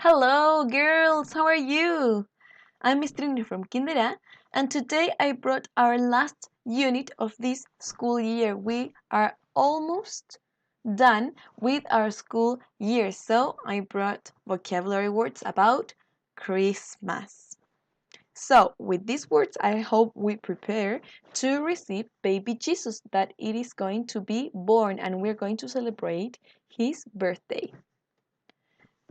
Hello, girls. How are you? I'm Miss Trini from Kindera, and today I brought our last unit of this school year. We are almost done with our school year, so I brought vocabulary words about Christmas. So, with these words, I hope we prepare to receive baby Jesus, that it is going to be born, and we're going to celebrate his birthday.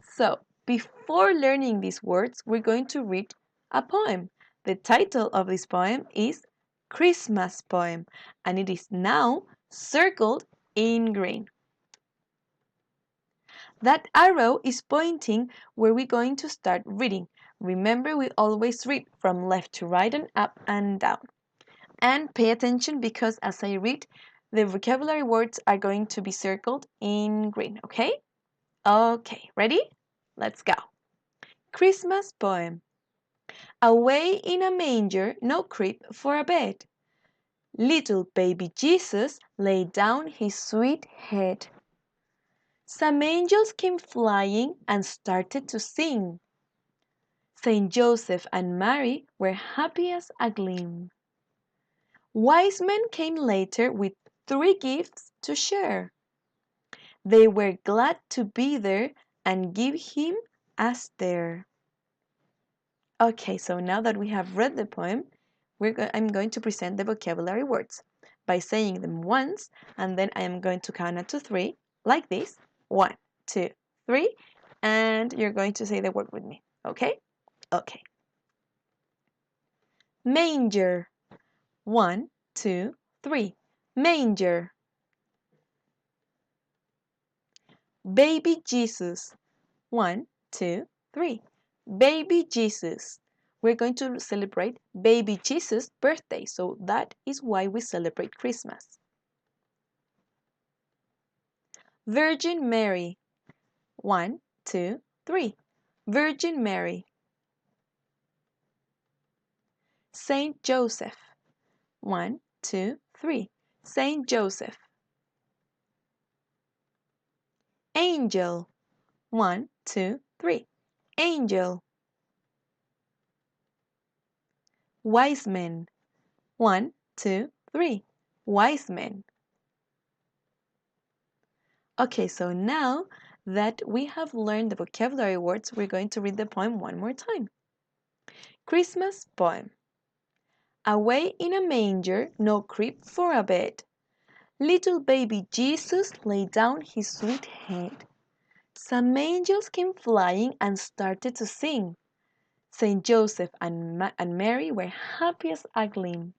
So, before learning these words, we're going to read a poem. The title of this poem is Christmas Poem, and it is now circled in green. That arrow is pointing where we're going to start reading. Remember, we always read from left to right and up and down. And pay attention because as I read, the vocabulary words are going to be circled in green, okay? Okay, ready? Let's go. Christmas Poem. Away in a manger, no crib for a bed, little baby Jesus laid down his sweet head. Some angels came flying and started to sing. Saint Joseph and Mary were happy as a gleam. Wise men came later with 3 gifts to share. They were glad to be there and give him as their. Okay, so now that we have read the poem, I'm going to present the vocabulary words by saying them once, and then I am going to count up to 3, like this. 1, 2, 3, and you're going to say the word with me, okay? Okay. Manger. 1, 2, 3. Manger. Baby Jesus. 1, 2, 3. Baby Jesus. We're going to celebrate baby Jesus' birthday, so that is why we celebrate Christmas. Virgin Mary. 1, 2, 3. Virgin Mary. Saint Joseph. 1, 2, 3. Saint Joseph. Angel. 1, 2, 3. Angel. Wise men. 1, 2, 3. Wise men. Okay, so now that we have learned the vocabulary words, we're going to read the poem one more time. Christmas Poem. Away in a manger, no crib for a bed, little baby Jesus laid down his sweet head. Some angels came flying and started to sing. Saint Joseph and Mary were happy as a gleam.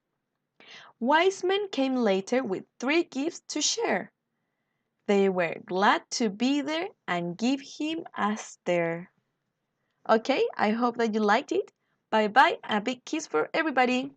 Wise men came later with 3 gifts to share. They were glad to be there and give him as their. Okay, I hope that you liked it. Bye bye, a big kiss for everybody.